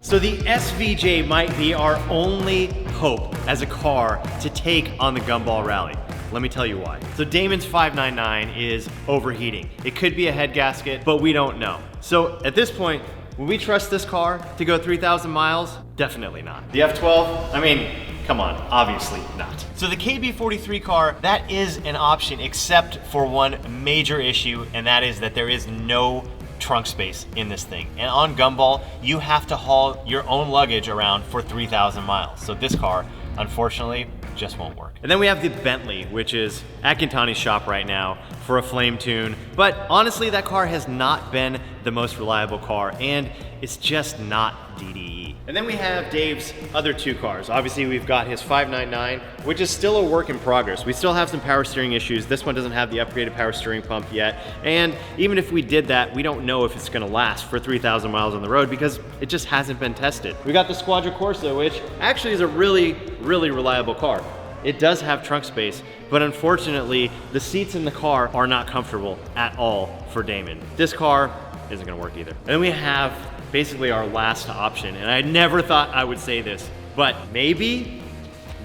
So the SVJ might be our only hope as a car to take on the Gumball Rally. Let me tell you why. So Damon's 599 is overheating. It could be a head gasket, but we don't know. So at this point, will we trust this car to go 3,000 miles? Definitely not. The F12, I mean, come on, obviously not. So the KB43 car, that is an option except for one major issue, and that is that there is no trunk space in this thing. And on Gumball, you have to haul your own luggage around for 3,000 miles. So this car, unfortunately, just won't work. And then we have the Bentley, which is at Gintani's shop right now for a flame tune. But honestly, that car has not been the most reliable car, and it's just not DDE. And then we have Dave's other two cars. Obviously, we've got his 599, which is still a work in progress. We still have some power steering issues. This one doesn't have the upgraded power steering pump yet. And even if we did that, we don't know if it's gonna last for 3,000 miles on the road because it just hasn't been tested. We got the Squadra Corsa, which actually is a really, really reliable car. It does have trunk space, but unfortunately, the seats in the car are not comfortable at all for Damon. This car isn't gonna work either. And then we have basically our last option, and I never thought I would say this, but maybe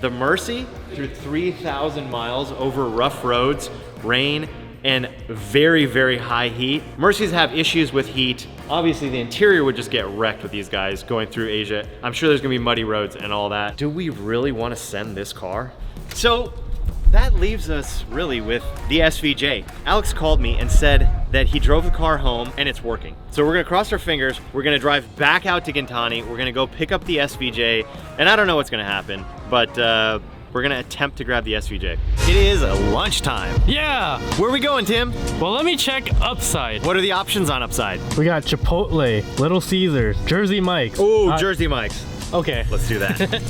the Mercy through 3,000 miles over rough roads, rain, and very, very high heat. Mercies have issues with heat. Obviously, the interior would just get wrecked with these guys going through Asia. I'm sure there's gonna be muddy roads and all that. Do we really wanna send this car? So that leaves us really with the SVJ. Alex called me and said that he drove the car home and it's working. So we're gonna cross our fingers, we're gonna drive back out to Gintani, we're gonna go pick up the SVJ, and I don't know what's gonna happen, but we're gonna attempt to grab the SVJ. It is lunchtime. Yeah. Where are we going, Tim? Well, let me check Upside. What are the options on Upside? We got Chipotle, Little Caesars, Jersey Mike's. Oh, Jersey Mike's. Okay. Let's do that.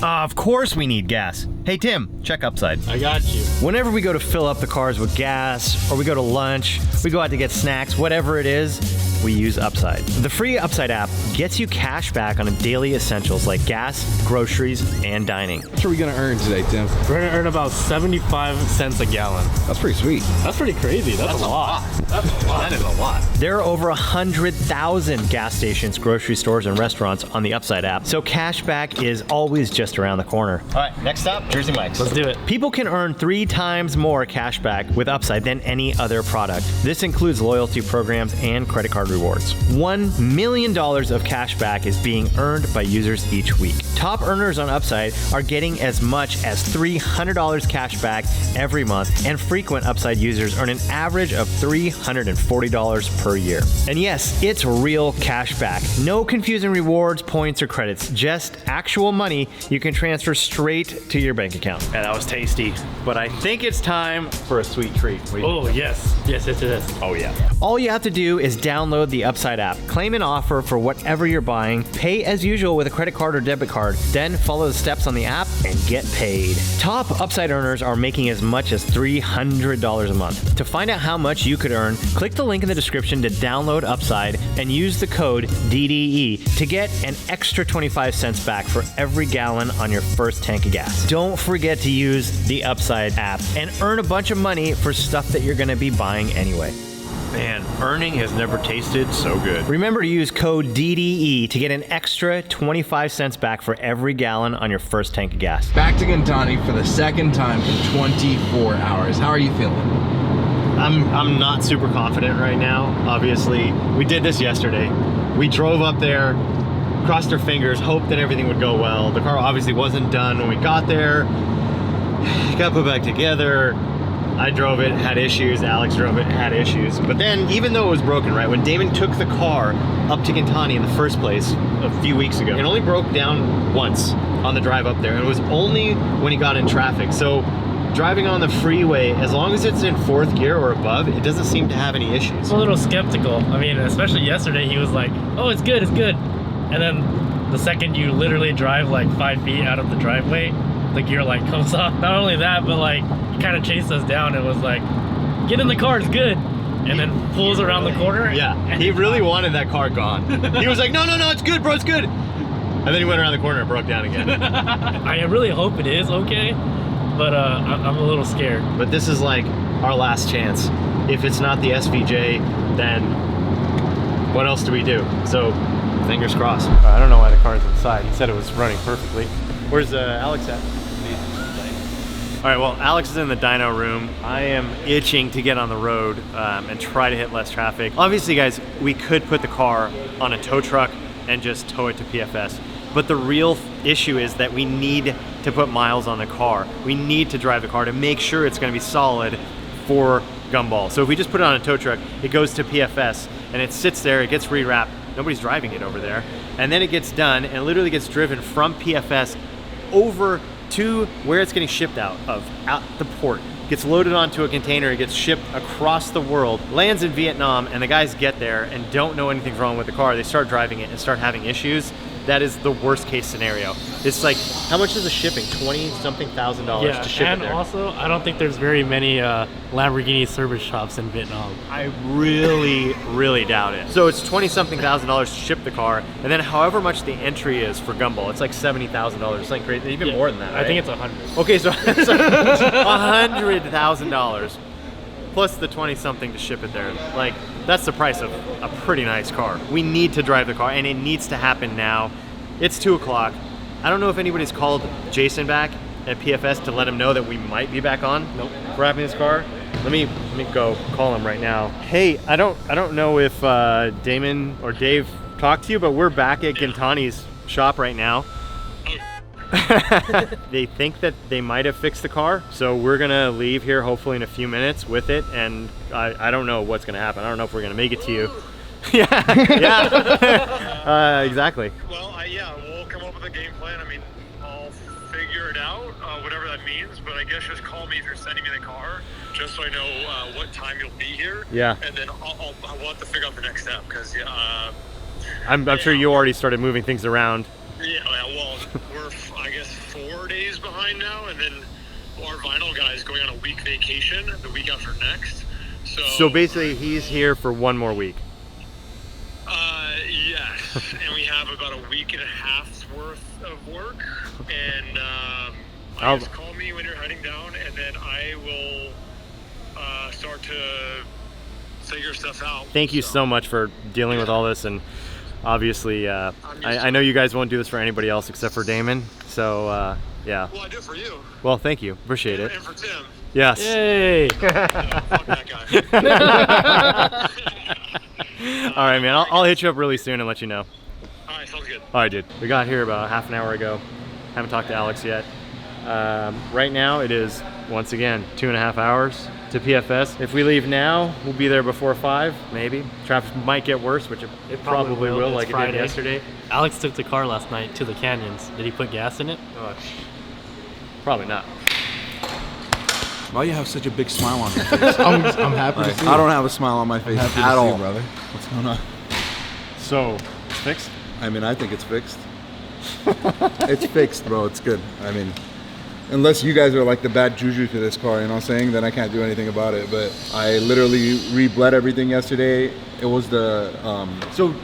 Of course we need gas. Hey Tim, check Upside. I got you. Whenever we go to fill up the cars with gas, or we go to lunch, we go out to get snacks, whatever it is, we use Upside. The free Upside app gets you cash back on daily essentials like gas, groceries, and dining. What are we gonna earn today, Tim? We're gonna earn about 75 cents a gallon. That's pretty sweet. That's pretty crazy. That's a lot. That's a lot. That is a lot. There are over 100,000 gas stations, grocery stores, and restaurants on the Upside app, so cash back is always just around the corner. All right, next stop, Jersey Mike's. Let's do it. People can earn 3 times more cash back with Upside than any other product. This includes loyalty programs and credit card rewards. $1 million of cash back is being earned by users each week. Top earners on Upside are getting as much as $300 cash back every month, and frequent Upside users earn an average of $340 per year. And yes, it's real cash back. No confusing rewards, points, or credits. Just actual money you can transfer straight to your bank account. Yeah, that was tasty. But I think it's time for a sweet treat. Oh, yes. Yes, it is. Oh, yeah. All you have to do is download the Upside app, claim an offer for whatever you're buying, pay as usual with a credit card or debit card, then follow the steps on the app and get paid. Top Upside earners are making as much as $300 a month. To find out how much you could earn, click the link in the description to download Upside and use the code DDE to get an extra 25 cents back for every gallon on your first tank of gas. Don't forget to use the Upside app and earn a bunch of money for stuff that you're going to be buying anyway. Man, earning has never tasted so good. Remember to use code DDE to get an extra 25 cents back for every gallon on your first tank of gas. Back to Gintani for the second time in 24 hours. How are you feeling? I'm not super confident right now. Obviously, we did this yesterday. We drove up there, crossed our fingers, hoped that everything would go well. The car obviously wasn't done when we got there. Got put back together. I drove it, had issues. Alex drove it, had issues. But then, even though it was broken, right, when Damon took the car up to Gintani in the first place a few weeks ago, it only broke down once on the drive up there. And it was only when he got in traffic. So driving on the freeway, as long as it's in 4th gear or above, it doesn't seem to have any issues. I'm a little skeptical. I mean, especially yesterday, he was like, oh, it's good, it's good. And then the second you literally drive like 5 feet out of the driveway, the gear light comes off. Not only that, but like, he kind of chased us down and was like, get in the car, it's good. And then pulls around the corner. Yeah, he really wanted that car gone. He was like, no, it's good, bro, it's good. And then he went around the corner and broke down again. I really hope it is okay, but I'm a little scared. But this is like our last chance. If it's not the SVJ, then what else do we do? So, fingers crossed. I don't know why the car's inside. He said it was running perfectly. Where's Alex at? All right, well, Alex is in the dyno room. I am itching to get on the road and try to hit less traffic. Obviously, guys, we could put the car on a tow truck and just tow it to PFS. But the real issue is that we need to put miles on the car. We need to drive the car to make sure it's gonna be solid for Gumball. So if we just put it on a tow truck, it goes to PFS and it sits there, it gets rewrapped. Nobody's driving it over there. And then it gets done and it literally gets driven from PFS over to where it's getting shipped out the port. Gets loaded onto a container, it gets shipped across the world, lands in Vietnam, and the guys get there and don't know anything's wrong with the car. They start driving it and start having issues. That is the worst case scenario. It's like, how much is the shipping? $20-something thousand to ship it there. And also, I don't think there's very many Lamborghini service shops in Vietnam. I really, really doubt it. So it's $20-something thousand to ship the car, and then however much the entry is for Gumball, it's like $70,000, something crazy, even more than that, right? I think it's 100. Okay, so it's $100,000 plus the 20-something to ship it there. Like, that's the price of a pretty nice car. We need to drive the car, and it needs to happen now. It's 2 o'clock. I don't know if anybody's called Jason back at PFS to let him know that we might be back on. Nope. Wrapping this car. Let me go call him right now. Hey, I don't know if Damon or Dave talked to you, but we're back at Gintani's shop right now. They think that they might have fixed the car, so we're gonna leave here hopefully in a few minutes with it, and I don't know what's gonna happen. I don't know if we're gonna make it to you. Yeah. Exactly. Well, yeah, we'll come up with a game plan. I mean, I'll figure it out, whatever that means, but I guess just call me if you're sending me the car, just so I know what time you'll be here. Yeah. And then I'll have to figure out the next step, because I'm sure you already started moving things around. Yeah, well, we're, I guess, 4 days behind now, and then our vinyl guy is going on a week vacation the week after next. So basically, he's here for 1 more week. Yes, and we have about a week and a half's worth of work, and just call me when you're heading down, and then I will start to figure stuff out. Thank you so much for dealing with all this, and obviously, I know you guys won't do this for anybody else except for Damon, so yeah. Well, I do it for you. Well, thank you. Appreciate it. And for Tim. Yes. Yay! Yeah, fuck that guy. All right, man. I'll hit you up really soon and let you know. All right, sounds good. All right, dude. We got here about half an hour ago. Haven't talked to Alex yet. Right now, it is, once again, 2.5 hours to PFS. If we leave now, we'll be there before 5, maybe. Traffic might get worse, which it probably will, like it did yesterday. Alex took the car last night to the canyons. Did he put gas in it? Probably not. Why you have such a big smile on your face? I'm happy to see I don't have a smile on my face happy at to see all. you, brother. What's going on? So, it's fixed? I mean, I think it's fixed. It's fixed, bro. It's good. I mean, unless you guys are like the bad juju to this car, you know what I'm saying? Then I can't do anything about it. But I literally re-bled everything yesterday. It was the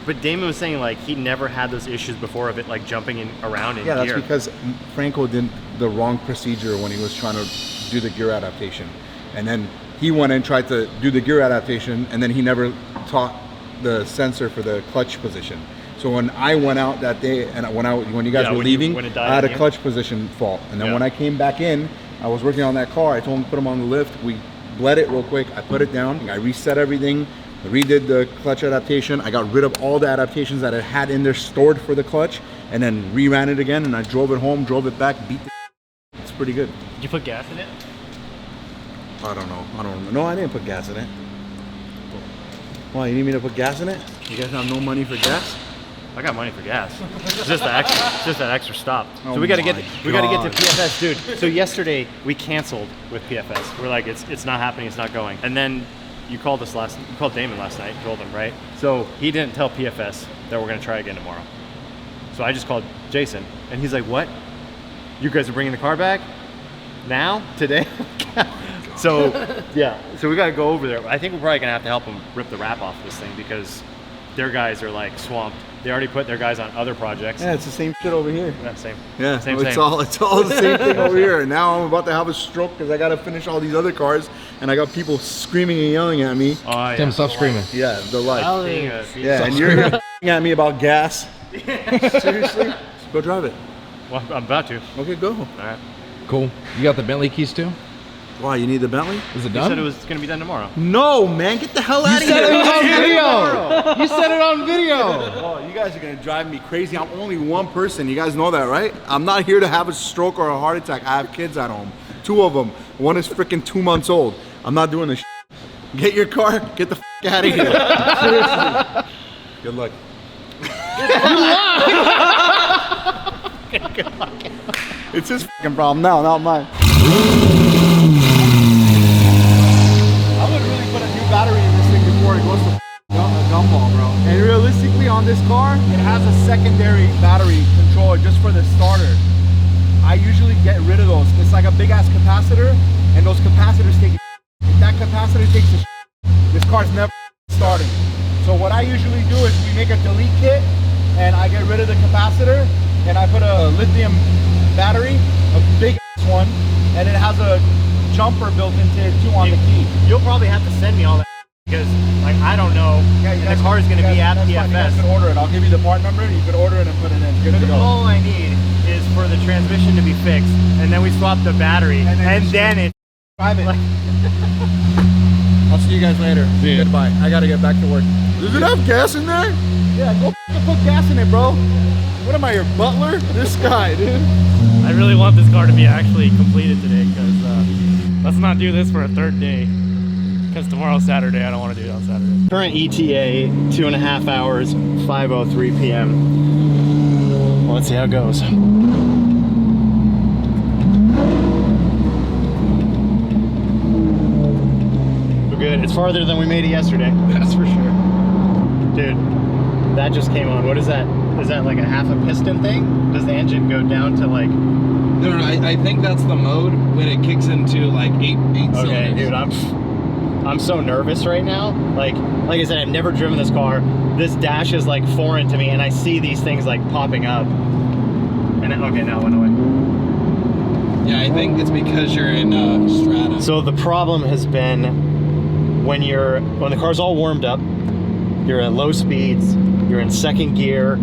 But Damon was saying like he never had those issues before of it like jumping in around in yeah, that's gear. because Franco did the wrong procedure when he was trying to do the gear adaptation. And then he went and tried to do the gear adaptation, and then he never taught the sensor for the clutch position. So when I went out that day, and when you guys were leaving, when it I died had a in clutch position fault. And then when I came back in, I was working on that car. I told him to put him on the lift. We bled it real quick. I put it down. I reset everything. I redid the clutch adaptation. I got rid of all the adaptations that I had in there stored for the clutch, and then reran it again. And I drove it home, drove it back, beat the. It's pretty good. Did you put gas in it? I don't know. No, I didn't put gas in it. Why, you need me to put gas in it? You guys have no money for gas? I got money for gas. It's just that extra stop. Oh So we gotta get to God. PFS, dude. So yesterday we canceled with PFS. We're like, it's not happening, it's not going. And then you called Damon last night, told him, right? So he didn't tell PFS that we're gonna try again tomorrow. So I just called Jason, and he's like, what? You guys are bringing the car back? Now? Today? So, yeah. So we gotta go over there. I think we're probably gonna have to help him rip the wrap off this thing because their guys are like swamped. They already put their guys on other projects. Yeah, it's the same shit over here. Yeah, same. Yeah, Same. it's all the same thing over here. And now I'm about to have a stroke because I gotta finish all these other cars, and I got people screaming and yelling at me. Oh, yeah. Tim, stop screaming. Yeah, the life. Yeah, and Stop you're at me about gas. Seriously? Go drive it. Well, I'm about to. Okay, go. All right. Cool. You got the Bentley keys too? Why, you need the Bentley? Is it You done? said it was going to be done tomorrow. No, man, get the hell out of said here. it was on video. You said it on video. Oh, you guys are gonna drive me crazy. I'm only one person. You guys know that, right? I'm not here to have a stroke or a heart attack. I have kids at home. 2 of them. One is freaking 2 months old. I'm not doing this shit. Get your car. Get the out of here. Seriously. Good luck. It's his fucking problem now, not mine. I would really put a new battery in this thing before it goes to a gumball, bro. And realistically, on this car, it has a secondary battery controller just for the starter. I usually get rid of those. It's like a big ass capacitor, and those capacitors take. If that capacitor takes a this car's never starting. So what I usually do is we make a delete kit, and I get rid of the capacitor, and I put a lithium battery, a big ass one, and it has a jumper built into it too on the key. You'll probably have to send me all that because, like, I don't know. Yeah, and the car is going to be at that's fine. You guys PFS. can order it. I'll give you the part number. You can order it and put it in. Good to go. All I need is for the transmission to be fixed, and then we swap the battery, and then it. Drive it. I'll see you guys later. See ya. Goodbye. I gotta get back to work. Does it have gas in there? Yeah, go put gas in it, bro. What am I, your butler? This guy, dude. I really want this car to be actually completed today because let's not do this for a third day. Because tomorrow's Saturday, I don't want to do it on Saturday. Current ETA 2.5 hours, 5:03 p.m. Well, let's see how it goes. We're good. It's farther than we made it yesterday. That's for sure. Dude, that just came on. What is that? Is that like a half a piston thing? Does the engine go down to like? No, I think that's the mode when it kicks into like eight Okay, cylinders. dude, I'm so nervous right now. Like I said, I've never driven this car. This dash is like foreign to me, and I see these things like popping up. And okay, now it went away. Yeah, I think it's because you're in Strata. So the problem has been when the car's all warmed up, you're at low speeds, you're in second gear.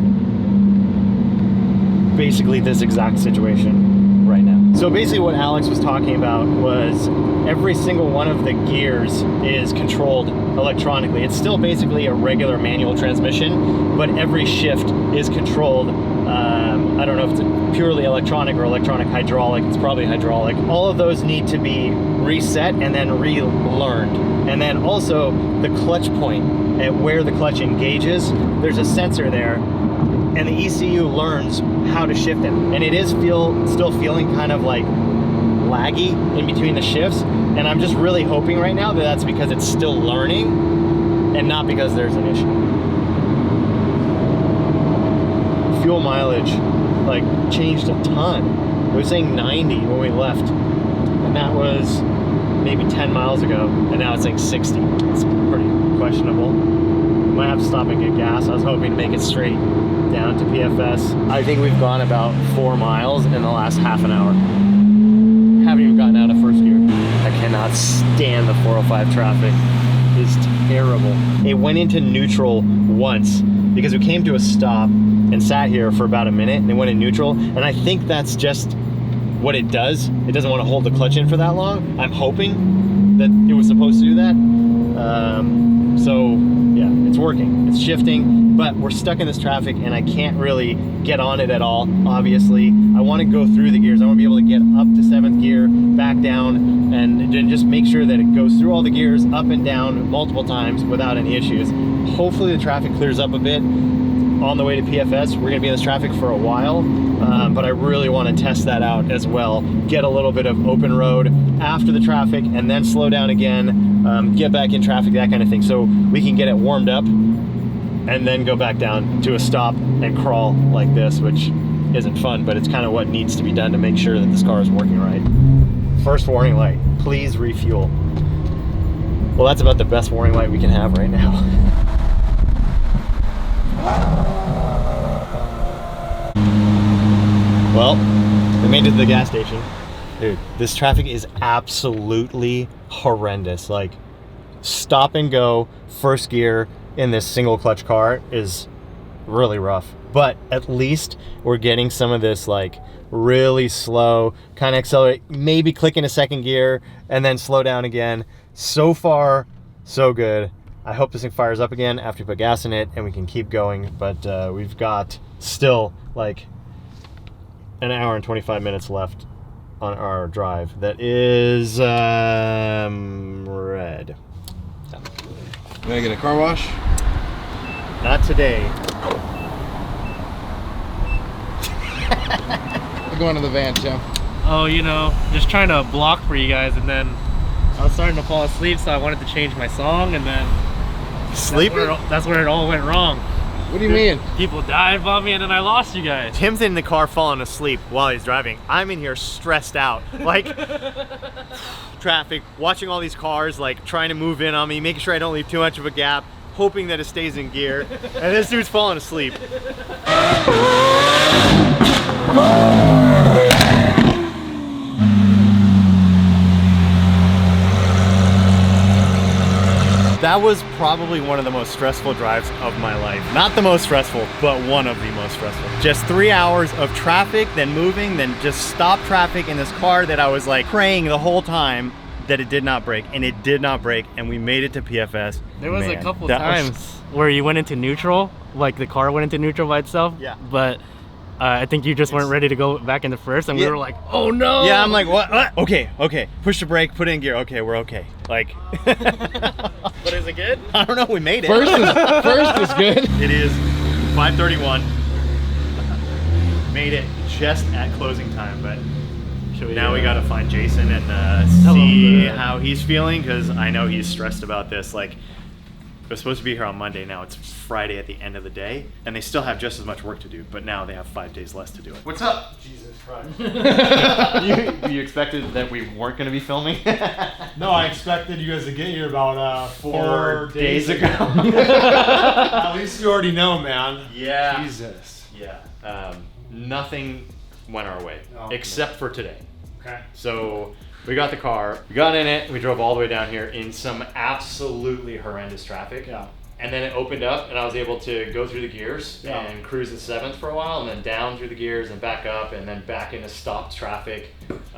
Basically, this exact situation right now. So basically, what Alex was talking about was every single one of the gears is controlled electronically. It's still basically a regular manual transmission, but every shift is controlled. I don't know if it's purely electronic or electronic hydraulic. It's probably hydraulic. All of those need to be reset and then relearned. And then also the clutch point at where the clutch engages, there's a sensor there, and the ECU learns how to shift it. And it is still feeling kind of like laggy in between the shifts. And I'm just really hoping right now that that's because it's still learning and not because there's an issue. Fuel mileage like changed a ton. It was saying 90 when we left, and that was maybe 10 miles ago, and now it's saying 60. It's pretty questionable. Might have to stop and get gas. I was hoping to make it straight down to PFS. I think we've gone about 4 miles in the last half an hour. Haven't even gotten out of first gear. I cannot stand the 405 traffic. It's terrible. It went into neutral once because we came to a stop and sat here for about a minute, and it went in neutral, and I think that's just what it does. It doesn't want to hold the clutch in for that long. I'm hoping that it was supposed to do that. So yeah, it's working, it's shifting, but we're stuck in this traffic and I can't really get on it at all. Obviously, I want to go through the gears. I want to be able to get up to 7th gear, back down, and just make sure that it goes through all the gears, up and down multiple times without any issues. Hopefully the traffic clears up a bit on the way to PFS. We're gonna be in this traffic for a while, but I really want to test that out as well. Get a little bit of open road after the traffic and then slow down again, get back in traffic, that kind of thing. So we can get it warmed up and then go back down to a stop and crawl like this, which isn't fun, but it's kind of what needs to be done to make sure that this car is working right. First warning light, please refuel. Well, that's about the best warning light we can have right now. made it to the gas station. Dude, this traffic is absolutely horrendous. Like, stop and go first gear in this single clutch car is really rough. But at least we're getting some of this like really slow, kind of accelerate, maybe click in a second gear and then slow down again. So far, so good. I hope this thing fires up again after we put gas in it and we can keep going. But we've got still like an hour and 25 minutes left on our drive. That is red. Gonna get a car wash? Not today. We're going to the van, Tim. Oh, you know, just trying to block for you guys, and then I was starting to fall asleep, so I wanted to change my song, and then Sleeping? that's where it all went wrong. What do you mean? People died above me, and then I lost you guys. Tim's in the car falling asleep while he's driving. I'm in here stressed out. Like, traffic, watching all these cars, like, trying to move in on me, making sure I don't leave too much of a gap, hoping that it stays in gear. And this dude's falling asleep. That was probably one of the most stressful drives of my life. Not the most stressful, but one of the most stressful. Just 3 hours of traffic, then moving, then just stop traffic in this car that I was like praying the whole time that it did not break, and it did not break, and we made it to PFS. There was Man, a couple that times where you went into neutral, like the car went into neutral by itself. Yeah. But I think you just weren't ready to go back into first, and we were like, oh no! Yeah, I'm like, what? Okay. Push the brake, put it in gear. Okay, we're okay. Like, But is it good? I don't know, we made it. First is good. It is 5:31. Made it just at closing time, but now we gotta find Jason and see how he's feeling, because I know he's stressed about this. Like, it was supposed to be here on Monday, now it's Friday at the end of the day, and they still have just as much work to do, but now they have 5 days less to do it. What's up? Jesus Christ. You expected that we weren't gonna be filming? No, I expected you guys to get here about 4 days ago. At least you already know, man. Yeah. Jesus. Yeah. Nothing went our way, Oh, except for today. Okay. So we got the car, we got in it, we drove all the way down here in some absolutely horrendous traffic. Yeah. And then it opened up and I was able to go through the gears Yeah. and cruise the 7th for a while, and then down through the gears and back up and then back into stopped traffic.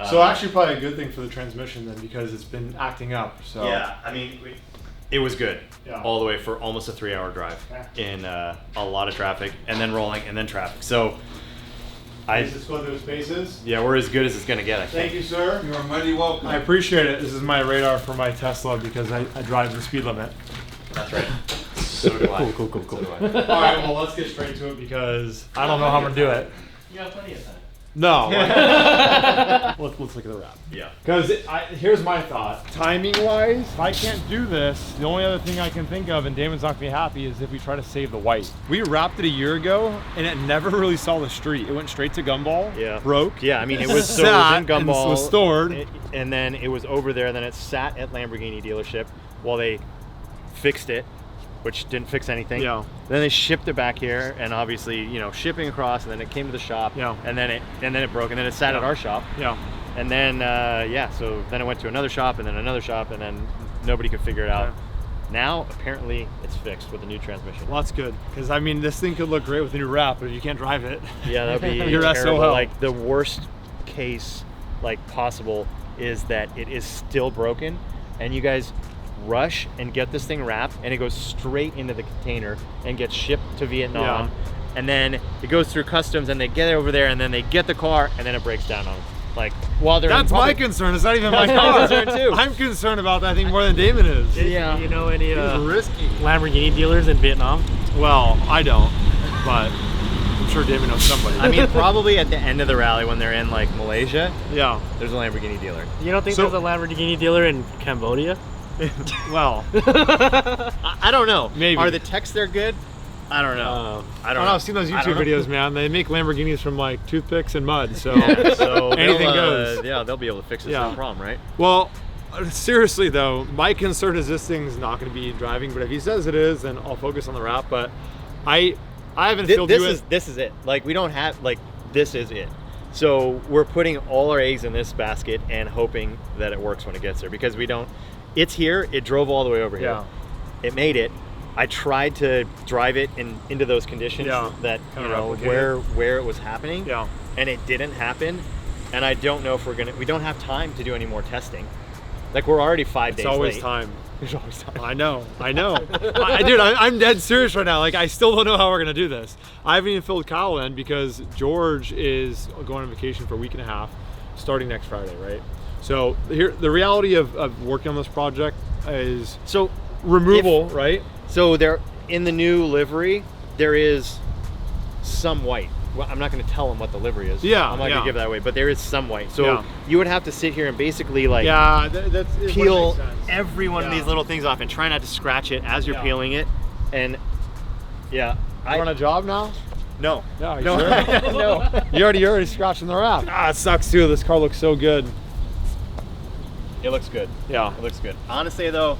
So actually probably a good thing for the transmission then, because it's been acting up. So Yeah, I mean, it was good Yeah. all the way for almost a 3-hour drive Okay. in a lot of traffic, and then rolling and then traffic. So Let's go through spaces. yeah, we're as good as it's gonna get, I think. Thank you, sir. You are mighty welcome. I appreciate it. This is my radar for my Tesla because I drive the speed limit. That's right. So do I. Cool. So do I. All right, well, let's get straight to it because I don't know how I'm gonna do it. You got plenty of time. No. Let's look at the wrap. Yeah. Because here's my thought. Timing-wise, if I can't do this, the only other thing I can think of, and Damon's not gonna be happy, is if we try to save the white. We wrapped it a year ago, and it never really saw the street. It went straight to Gumball. Yeah. Broke. Yeah, I mean, it was so Sat it was in and Gumball. was stored. And then it was over there, and then it sat at Lamborghini dealership while they fixed it, which didn't fix anything. Yeah. Then they shipped it back here, and obviously, you know, shipping across, and then it came to the shop. Yeah. And then it broke, and then it sat at our shop. Yeah. And then so then it went to another shop, and then another shop, and then nobody could figure it out. Okay. Now apparently it's fixed with a new transmission. Well, that's good. Because, I mean, this thing could look great with a new wrap, but if you can't drive it. Yeah, that'd be Your terrible. SOL. Like, the worst case like possible is that it is still broken, and you guys rush and get this thing wrapped, and it goes straight into the container and gets shipped to Vietnam. Yeah. And then it goes through customs, and they get it over there, and then they get the car, and then it breaks down on them. Like, while they're That's in my public. concern. It's not even my That's my car. concern, too. I'm concerned about that thing more than Damon is. Yeah. You know any risky. Lamborghini dealers in Vietnam? Well, I don't, but I'm sure Damon knows somebody. I mean, probably at the end of the rally when they're in like Malaysia, yeah. there's a Lamborghini dealer. You don't think So- there's a Lamborghini dealer in Cambodia? Well, I don't know. Maybe. Are the techs there good? I don't know. I don't know. I've seen those I YouTube don't know. videos, man. They make Lamborghinis from like toothpicks and mud. So, Yeah, so anything they'll, goes. Yeah, they'll be able to fix it. Yeah. No problem, right? Well, seriously though, my concern is this thing's not going to be driving. But if he says it is, then I'll focus on the wrap. But I haven't filled you in. This is it. Like, we don't have, like, this is it. So we're putting all our eggs in this basket and hoping that it works when it gets there, because we don't. It's here. It drove all the way over here. Yeah. It made it. I tried to drive it into those conditions that Kinda you know replicate where it was happening. Yeah. And it didn't happen. And I don't know if we don't have time to do any more testing. Like, we're already 5 days It's always late. time. There's always time. I know. Dude, I'm dead serious right now. Like, I still don't know how we're gonna do this. I haven't even filled Kyle in because George is going on vacation for a week and a half, starting next Friday, right? So here, the reality of working on this project is So removal, right? So there, in the new livery, there is some white. Well, I'm not going to tell them what the livery is. Yeah, I'm not going to give that away, but there is some white. So Yeah. you would have to sit here and basically like Yeah, that's it peel makes sense. every one of Yeah. these little things off and try not to scratch it as you're Yeah. peeling it. And yeah, You on a job now? no, Yeah, you no, sure? no. You're already scratching the wrap. Ah, it sucks too. This car looks so good. It looks good. Yeah. It looks good. Honestly, though,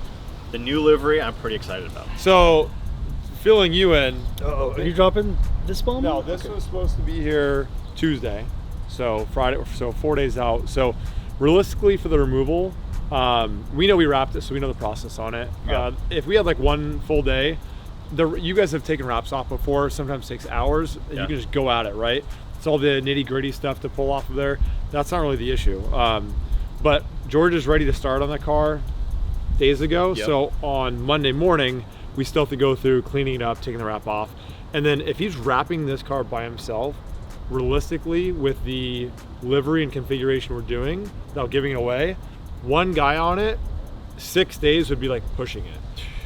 the new livery I'm pretty excited about. So, filling you in. Are you dropping this bomb? No, this was supposed to be here Tuesday, so Friday, so 4 days out. So, realistically, for the removal, we know we wrapped it, so we know the process on it. Yeah. If we had like one full day, you guys have taken wraps off before. Sometimes it takes hours, and Yeah. you can just go at it, right? It's all the nitty gritty stuff to pull off of there. That's not really the issue. But George is ready to start on the car days ago. Yep. So on Monday morning, we still have to go through cleaning it up, taking the wrap off. And then if he's wrapping this car by himself, realistically, with the livery and configuration we're doing, without giving it away, one guy on it, 6 days would be like pushing it.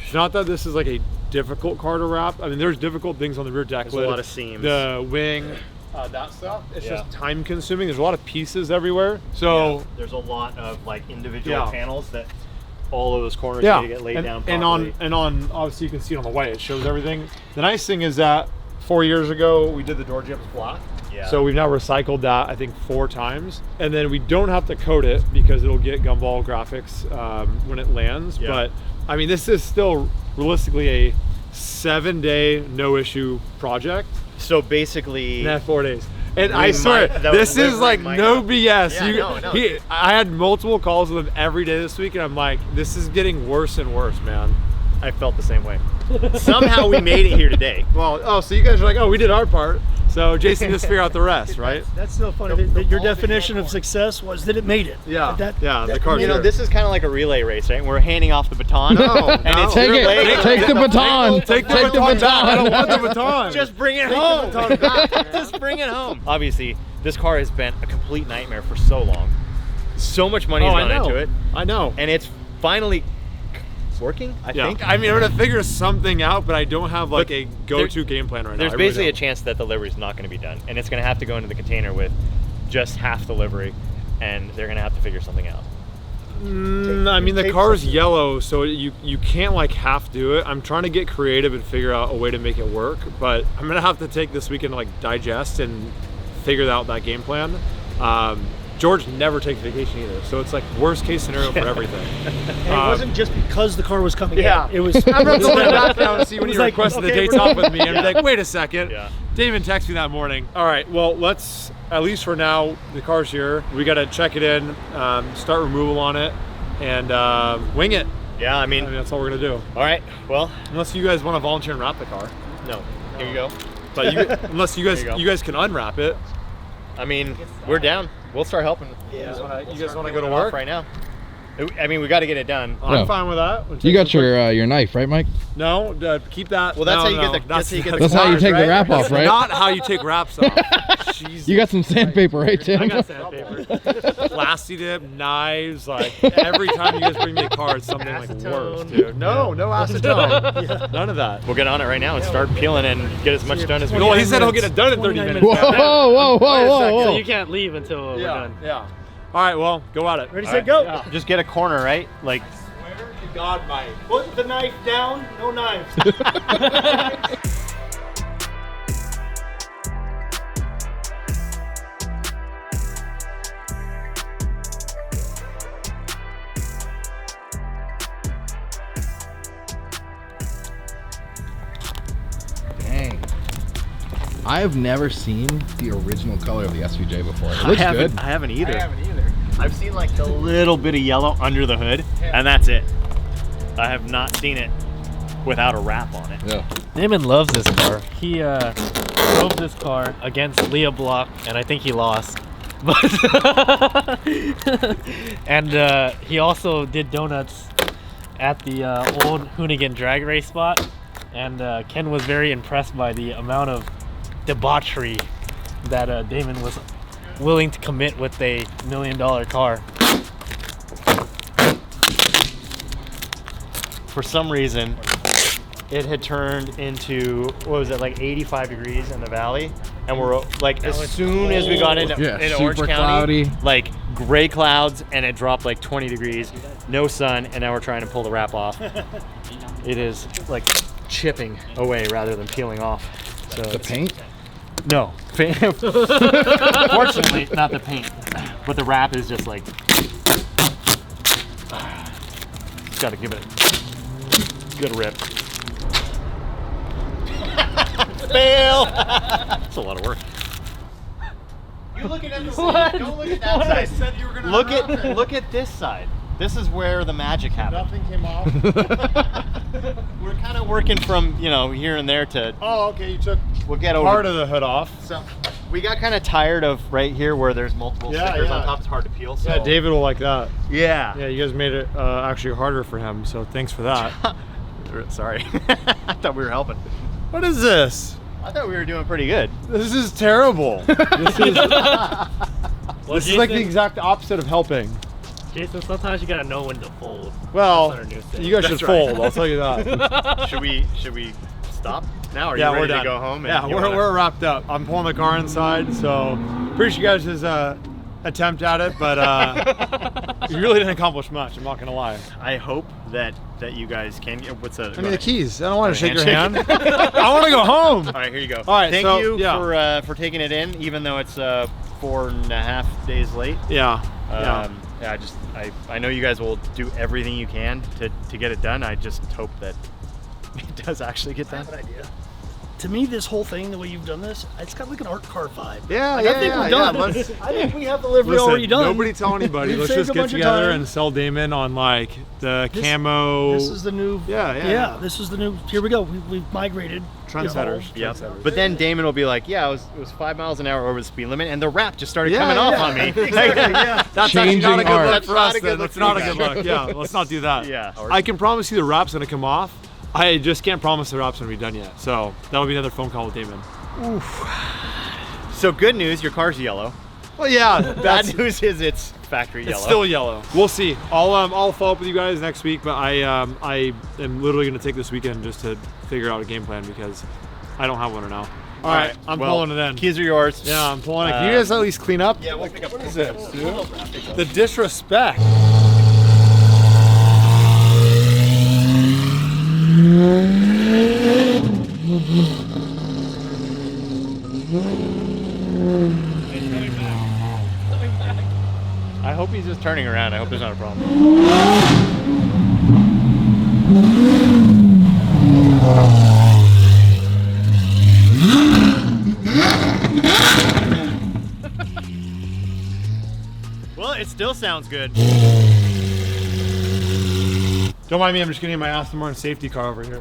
It's not that this is like a difficult car to wrap. I mean, there's difficult things on the rear deck. There's a lot of seams. The wing, that stuff. It's Yeah. just time consuming. There's a lot of pieces everywhere. So Yeah, there's a lot of like individual Yeah. panels that all of those corners yeah, need to get laid down and properly. on obviously you can see it on the white. It shows everything. The nice thing is that 4 years ago we did the door jambs flat. Yeah. So we've now recycled that I think 4 times, and then we don't have to coat it because it'll get gumball graphics when it lands. Yeah. But I mean, this is still realistically a 7-day no issue project. So basically, Yeah, 4 days. And We I swear, might- the this is livery like might no not- BS. Yeah, no. I had multiple calls with him every day this week, and I'm like, this is getting worse and worse, man. I felt the same way. Somehow we made it here today. Well, oh, so you guys are like, oh, we did our part. So Jason just figure out the rest, right? That's still funny. That your definition of success was that it made it. Yeah, That- yeah, the that- car's You know, here. this is kind of like a relay race, right? We're handing off the baton. No, and no. it's Take your leg. it. Take the baton. Take the Take the baton back. I don't baton. want the baton. Just bring it Take the home. baton back. Just bring it home. Obviously, this car has been a complete nightmare for so long. So much money has Oh, I gone know. into it, I know. and it's finally working. I think. I mean, I'm gonna figure something out, but I don't have like But a go-to game plan right now. There's I really basically a don't. chance that the livery is not going to be done, and it's going to have to go into the container with just half the livery, and they're going to have to figure something out. I mean, the car's yellow, so you can't like half do it. I'm trying to get creative and figure out a way to make it work, but I'm gonna have to take this weekend to like digest and figure out that game plan. George never takes vacation either, so it's like worst case scenario for everything. And it wasn't just because the car was coming Yeah. in. It was. I'm gonna go back down and see when It you was like, requested the okay, dates we're off done. with me, and be like, wait a second. Yeah. Damon texted me that morning. All right, well, let's, at least for now, the car's here. We got to check it in, start removal on it, and wing it. Yeah, I I mean, mean, that's all we're gonna do. all right. Well, Unless you guys want to volunteer and wrap the car. no. Here you go. But unless you guys There you go. you guys can unwrap it. I mean, we're down. We'll start helping. You guys want to go to Doing it work? right now. I mean, we got to get it done. I'm Yeah. fine with that. You got your knife, right, Mike? No, keep that. Well, that's no, how you no, get the- that's how you get the That's how you cars, take the right? wrap off, right? Not how you take wraps off. Jesus. You got some sandpaper, right, Tim? I got sandpaper. Plastic dip, knives, like every time you guys bring me a car, it's something like worse, dude. No acetone. None of that. We'll get on it right now and start peeling and get as much done as we Well, can. he said he'll get it done in 30 minutes. Whoa, whoa, whoa, whoa, So whoa. you can't leave until we're Yeah, done. yeah. All right, well, go at it. Ready, set, go. Yeah. Just get a corner, right? Like, Swear to God, Mike. Put the knife down. No knives. Dang. I have never seen the original color of the SVJ before. It looks good. I haven't either. I've seen like the little bit of yellow under the hood, and that's it. I have not seen it without a wrap on it. Yeah. Damon loves this car. He drove this car against Leah Block, and I think he lost. But and he also did donuts at the old Hoonigan drag race spot, and Ken was very impressed by the amount of debauchery that Damon was willing to commit with a $1 million car. For some reason, it had turned into, what was it, like 85 degrees in the valley, and we're like, as soon as we got into Orange super County, cloudy. like gray clouds, and it dropped like 20 degrees, no sun, and now we're trying to pull the wrap off. It is like chipping away rather than peeling off. So The paint? No. Fortunately, not the paint, but the wrap is just like, just gotta give it a good rip. Fail! That's a lot of work. You're looking at the side. Don't look at that side. I said you were gonna Look at this side. This is where the magic happened. Nothing came off. We're kind of working from, you know, here and there to. Oh, okay. You took We'll get over. part of the hood off. So we got kind of tired of right here where there's multiple stickers on top. It's hard to peel. So. Yeah, David will like that. Yeah. Yeah, you guys made it actually harder for him, so thanks for that. Sorry. I thought we were helping. What is this? I thought we were doing pretty good. This is terrible. This is like the exact opposite of helping. Jason, sometimes you gotta know when to fold. Well, That's our new thing. you guys That's should right. fold. I'll tell you that. Should we stop now? Are you ready we're to done. go home? And Yeah, you we're, wanna- we're wrapped up. I'm pulling the car inside, so appreciate you guys' attempt at it, but you really didn't accomplish much. I'm not gonna lie. I hope that you guys can. What's that? I mean the keys. I don't want to shake your Handshake. hand. I want to go home. All right, here you go. All right, Thank so, you yeah. for taking it in, even though it's 4.5 days late. Yeah. Yeah, I know you guys will do everything you can to get it done. I just hope that it does actually get done. To me, this whole thing, the way you've done this, it's got like an art car vibe. Yeah, Like, I think we're done. I think we have the livery already done. Nobody tell anybody. We've Let's saved just a get bunch of together time. and sell Damon on like the camo. This is the new. Yeah. This is the new. Here we go. We've migrated. Trendsetters. Yep. But then Damon will be like, "Yeah, it was 5 miles an hour over the speed limit, and the wrap just started coming off on me." Yeah. That's actually not a good art. look for us. That's not a good Then. look That's for not a you good guys. look. Yeah, let's not do that. Yeah. I can promise you the wrap's gonna come off. I just can't promise the wrap's gonna be done yet. So that'll be another phone call with Damon. So good news, your car's yellow. Well, yeah. Bad news is it's factory yellow. It's still yellow. We'll see. I'll follow up with you guys next week, but I am literally gonna take this weekend just to figure out a game plan because I don't have one right now. All right, I'm well, pulling it in. Keys are yours. Yeah, I'm pulling it. Can you guys at least clean up? Yeah, we'll pick up. What is this, dude? The disrespect. I hope he's just turning around. I hope there's not a problem. Well, it still sounds good. Don't mind me, I'm just getting my Aston Martin safety car over here.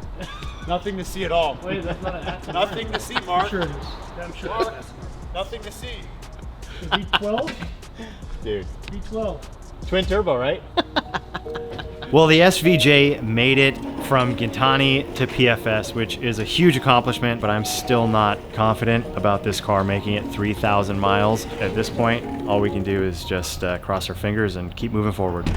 Nothing to see at all. Wait, that's not an Aston. Nothing to see, Mark. Sure it is. I'm sure. Mark, nothing to see. V12. Dude. V12. Twin turbo, right? Well, the SVJ made it from Gintani to PFS, which is a huge accomplishment, but I'm still not confident about this car making it 3,000 miles. At this point, all we can do is just cross our fingers and keep moving forward.